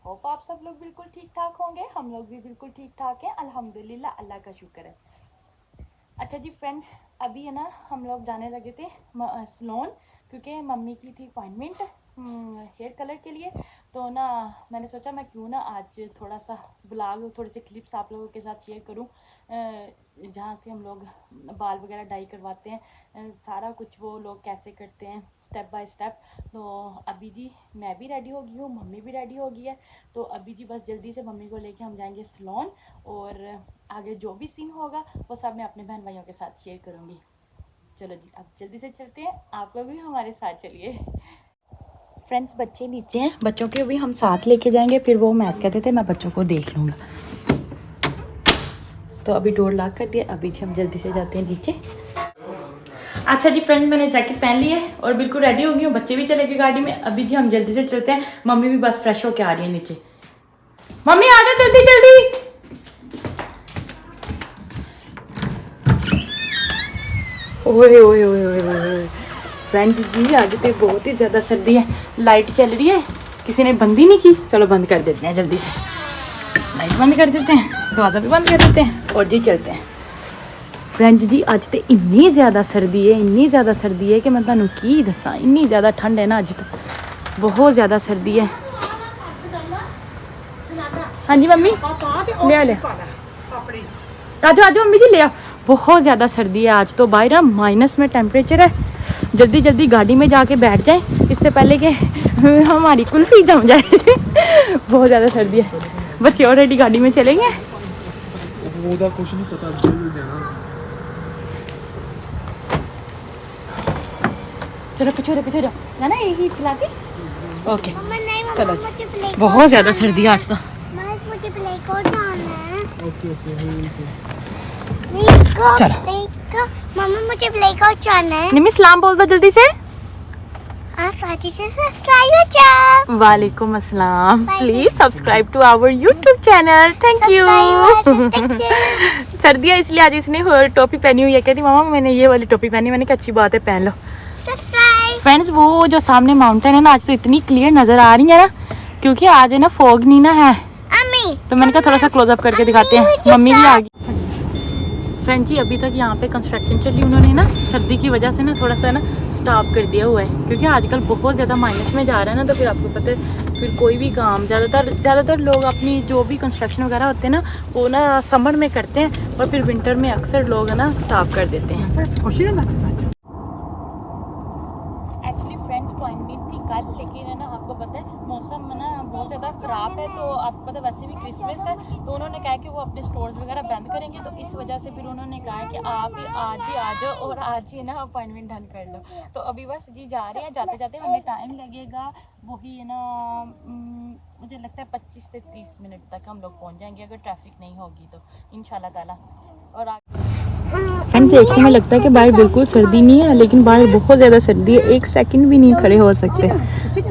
Hope आप सब लोग बिल्कुल ठीक ठाक होंगे। हम लोग भी बिल्कुल ठीक ठाक हैं, अल्हम्दुलिल्लाह, अल्लाह का शुक्र है। अच्छा जी फ्रेंड्स, अभी है ना हम लोग जाने लगे थे सलोन, क्योंकि मम्मी की थी अपॉइंटमेंट हेयर कलर के लिए। तो ना मैंने सोचा मैं क्यों ना आज थोड़ा सा ब्लॉग, थोड़े से क्लिप्स आप लोगों के साथ शेयर करूं, जहाँ से हम लोग बाल वगैरह डाई करवाते हैं, सारा कुछ वो लोग कैसे करते हैं स्टेप बाय स्टेप। तो अभी जी मैं भी रेडी हो गई हूँ, मम्मी भी रेडी हो गई है। तो अभी जी बस जल्दी से मम्मी को लेके हम जाएंगे सलोन, और आगे जो भी सीन होगा वो सब मैं अपने बहन भाइयों के साथ शेयर करूँगी। चलो जी अब जल्दी से चलते हैं, आप लोग भी हमारे साथ चलिए। फ्रेंड्स बच्चे नीचे हैं, बच्चों के भी हम साथ लेके जाएंगे, फिर वो मैच कहते थे मैं बच्चों को देख लूँगा। तो अभी डोर लॉक कर दिया, अभी जी हम जल्दी से जाते हैं नीचे। अच्छा जी फ्रेंड, मैंने जैकेट पहन ली है और बिल्कुल रेडी हो गई हूँ, बच्चे भी चले गए गाड़ी में। अभी जी हम जल्दी से चलते हैं, मम्मी भी बस फ्रेश होके आ रही है नीचे। मम्मी आ जाओ जल्दी जल्दी। ओए ओए ओए ओए ओए फ्रेंड जी आज तो बहुत ही ज़्यादा सर्दी है। लाइट चल रही है, किसी ने बंद ही नहीं की। चलो बंद कर देते हैं जल्दी से, लाइट बंद कर देते हैं, दरवाज़ा भी बंद कर देते हैं और जी चलते हैं। फ्रेंड जी अज तो इन्नी ज़्यादा सर्दी है, इन्नी ज़्यादा सर्दी है कि मैं तुहानू की दसा, इन्नी ज़्यादा ठंड है ना अज तो, बहुत ज़्यादा सर्दी है। हाँ जी मम्मी ले ले, आजो आजो मम्मी जी ले आओ। बहुत ज़्यादा सर्दी है आज तो, बाहर माइनस में टेम्परेचर है। जल्दी जल्दी गाड़ी में जाके बैठ जाएं इससे पहले कि हमारी कुल्फी जम जाए। बहुत ज़्यादा सर्दी है, बच्चे ऑलरेडी गाड़ी में चलेंगे। कुछ नहीं पता चलो पीछे पीछे जाओ, है ना यही चलाती। ओके चलो जी, बहुत ज़्यादा सर्दी है आज तो। चलो मम्मा मुझे ब्लैक आउट जाना है। निमी सलाम बोल दो जल्दी से। वालेकुम अस्सलाम। Please subscribe to our YouTube channel, thank you. सर्दियाँ इसलिए आज इसने टोपी पहनी हुई है, कहती मामा मैंने ये वाली टोपी पहनी। मैंने कहा अच्छी बात है पहन लो। फ्रेंड्स वो जो सामने माउंटेन है ना, आज तो इतनी क्लियर नजर आ रही है ना, क्योंकि आज है ना फॉग नहीं ना है, तो मैंने कहा थोड़ा सा क्लोजअप करके दिखाते हैं। मम्मी भी आ गई। फ्रेंड जी अभी तक यहाँ पे कंस्ट्रक्शन चली, उन्होंने ना सर्दी की वजह से ना थोड़ा सा ना स्टॉप कर दिया हुआ है, क्योंकि आजकल बहुत ज़्यादा माइनस में जा रहा है ना। तो फिर आपको पता है फिर कोई भी काम ज़्यादातर लोग अपनी जो भी कंस्ट्रक्शन वगैरह होते हैं ना, वो ना समर में करते हैं, और फिर विंटर में अक्सर लोग है ना स्टॉप कर देते हैं। एक्चुअली फ्रेंड्स अपॉइंटमेंट थी कल, लेकिन है ना आपको पता है मौसम है ना बहुत ज़्यादा ख़राब है। तो आपको पता है वैसे भी क्रिसमस है, तो उन्होंने कहा कि वो अपने स्टोर्स वगैरह बंद करेंगे। तो इस वजह से फिर उन्होंने कहा कि आप ही आ जाओ और आज ही ना अपॉइंटमेंट डन कर लो। तो अभी बस जी जा रहे हैं, जाते जाते हमें टाइम लगेगा वही है ना, मुझे लगता है 25 से 30 मिनट तक हम लोग पहुँच जाएंगे, अगर ट्रैफिक नहीं होगी तो इंशाल्लाह ताला। और फ्रेंड्स देखने में लगता है कि बाहर बिल्कुल सर्दी नहीं है, लेकिन बाहर बहुत ज़्यादा सर्दी है, एक सेकंड भी नहीं खड़े हो सकते।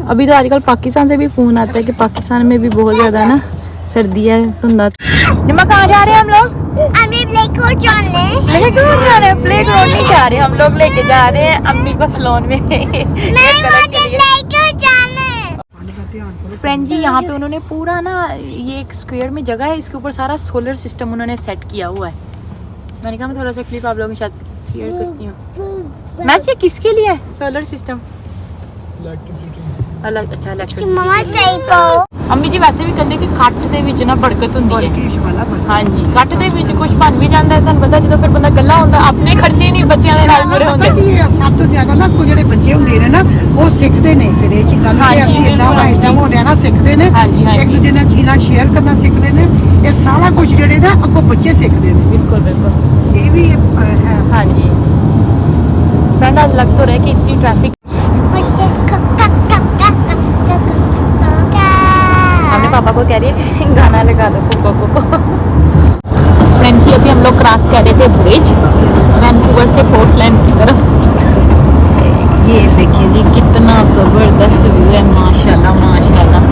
अभी तो आजकल पाकिस्तान से भी फ़ोन आता है कि पाकिस्तान में भी बहुत ज़्यादा ना सर्दी है। सुंदर निमा कहाँ जा रहे हैं हम लोग? ब्लैक आउट जाना है। ब्लैक आउट जा रहे हैं? ब्लैक आउट नहीं जा रहे हम लोग, लेके जा रहे हैं अम्मी को सलोन में। फ्रेंड जी यहाँ पे उन्होंने पूरा ना ये एक स्क्वायर में जगह है, इसके ऊपर सारा सोलर सिस्टम उन्होंने सेट किया हुआ है। मैंने कहा मैं थोड़ा सा क्लिप आप लोगों के साथ शेयर करती हूँ। मैच ये किसके लिए है सोलर सिस्टम? अलग अच्छा इलेक्ट्रिसिटी। अम्मी जी वैसे भी कहते कि कट दे विच ना बरकत हुंदी है। हाँ जी कट दे विच कुछ बन भी जाता है, तुहानू पता जो फिर बंदा गल्ला होंदा, अपने खर्चे नहीं बच्चों दे नाल पूरे होंदे। सब तो ज्यादा ना कोई जेडे बच्चे हुंदे ने ना वो सीखते ने, फिर ये चीज़ां कि असि इदां हो रहा ना सीखते ने, एक दूजे नाल चीज़ां शेयर करना सीखते ने। ये सारा कुछ जेडे ना अगों बच्चे सीखते ने। बिल्कुल बिल्कुल ये भी है। हाँ जी फ्रेंड आज लग तो रहा है कि इतनी ट्रैफिक। हमने पापा को कह रही है कि गाना लगा दो कोको। फ्रेंड जी अभी हम लोग क्रॉस कर रहे थे ब्रिज वैंकूवर से पोर्टलैंड की तरफ। ये देखिए जी कितना ज़बरदस्त व्यू है, माशाल्लाह माशाल्लाह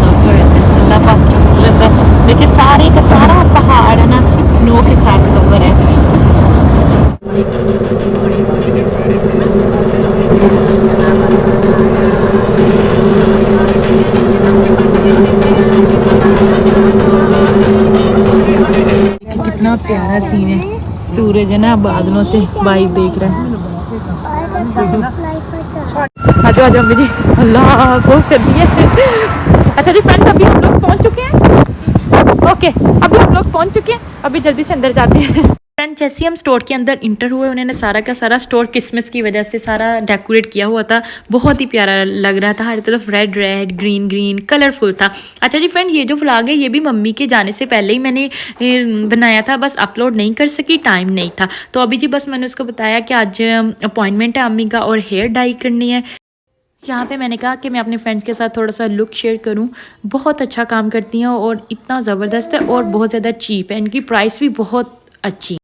ज़बरदस्त। अल्लाह पाक की कुदरत है। देखिए सारे का सारा पहाड़ है ना स्नो के साथ कवर है। प्यारा सीन है, सूरज है ना बादलों से वाइब देख रहा है। आ जाओ अम्मी जी, अल्लाह बहुत सर्दी है। अच्छा जी फ्रेंड्स, अभी हम लोग पहुंच चुके हैं। ओके, अभी हम लोग पहुंच चुके हैं, अभी जल्दी से अंदर जाते हैं। फ्रेंड जैसे ही हम स्टोर के अंदर इंटर हुए, उन्होंने सारा का सारा स्टोर क्रिसमस की वजह से सारा डेकोरेट किया हुआ था। बहुत ही प्यारा लग रहा था, हर तरफ red red green green colourful था। अच्छा जी फ्रेंड, ये जो व्लॉग है ये भी मम्मी के जाने से पहले ही मैंने बनाया था, बस अपलोड नहीं कर सकी, टाइम नहीं था। तो अभी जी बस मैंने उसको बताया कि आज अपॉइंटमेंट है अम्मी का और हेयर डाई करनी है। यहाँ पे मैंने कहा कि मैं अपने फ्रेंड्स के साथ थोड़ा सा लुक शेयर करूँ। बहुत अच्छा काम करती हैं और इतना ज़बरदस्त है और बहुत ज़्यादा चीप है, इनकी प्राइस भी बहुत अच्छी।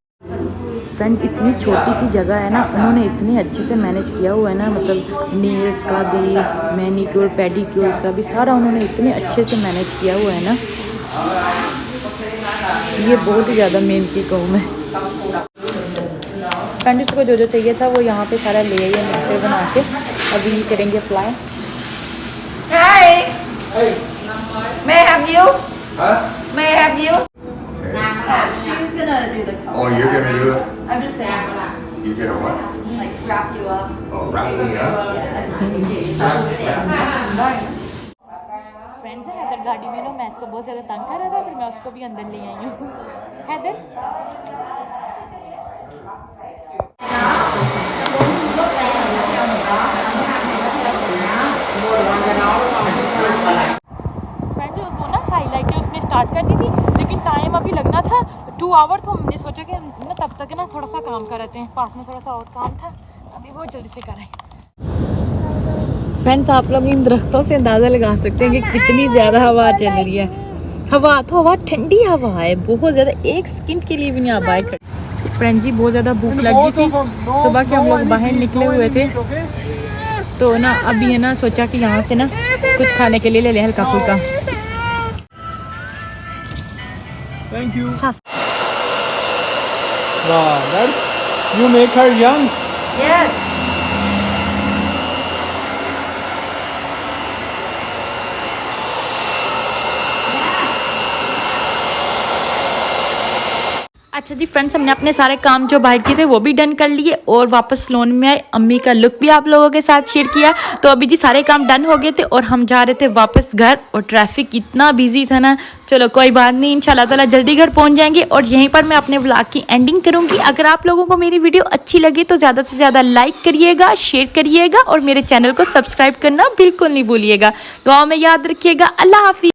फ्रेंड इतनी छोटी सी जगह है ना, उन्होंने इतनी अच्छे से मैनेज किया हुआ है ना, मतलब नेल्स का भी, मैनिक्योर पेडिक्योर का भी सारा उन्होंने इतने अच्छे से मैनेज किया हुआ है ना, ये बहुत ही ज़्यादा मेहनती कहूँ मैं। फ्रेंड उसको जो जो चाहिए था वो यहाँ पे सारा ले आइए मिक्सचर बना के, अभी करेंगे fly. Hey! May I have you? Huh? May I have you? She's gonna do the color. Oh, you're gonna do it? I'm just saying, You gonna what? like wrap you up. Oh, wrap me up? Friends है हैदर गाड़ी में ना, मैं इसको बहुत ज़्यादा तंग कर रहा था, फिर मैं उसको भी अंदर ले आई हूँ। हैदर फ्रेंड्स वो ना हाईलाइट उसने स्टार्ट कर दी थी, लेकिन टाइम अभी लगना था 2 आवर, तो हमने सोचा कि हम ना तब तक ना थोड़ा सा काम कर रहे थे, पास में थोड़ा सा और काम था, अभी बहुत जल्दी से कराएं। फ्रेंड्स आप लोग इन दरख्तों से अंदाज़ा लगा सकते हैं कि कितनी ज़्यादा हवा चल रही है। हवा तो हवा ठंडी हवा है बहुत ज़्यादा, एक सेकंड के लिए भी नहीं आ पाए। फ्रेंड्स जी बहुत ज़्यादा भूख लगी थी, सुबह के हम लोग बाहर निकले हुए थे, तो ना अभी है ना सोचा कि यहाँ से ना कुछ खाने के लिए ले लें हल्का फुल्का। Thank you. Wow, that's, you make her young. Yes. अच्छा जी फ्रेंड्स, हमने अपने सारे काम जो बाहर किए थे वो भी डन कर लिए और वापस सैलून में आए। अम्मी का लुक भी आप लोगों के साथ शेयर किया। तो अभी जी सारे काम डन हो गए थे और हम जा रहे थे वापस घर, और ट्रैफिक इतना बिजी था ना। चलो कोई बात नहीं, इंशाल्लाह ताला जल्दी घर पहुंच जाएंगे और यहीं पर मैं अपने व्लॉग की एंडिंग करूंगी। अगर आप लोगों को मेरी वीडियो अच्छी लगी तो ज़्यादा से ज़्यादा लाइक करिएगा, शेयर करिएगा और मेरे चैनल को सब्सक्राइब करना बिल्कुल नहीं भूलिएगा। दुआ में याद रखिएगा। अल्लाह हाफिज़।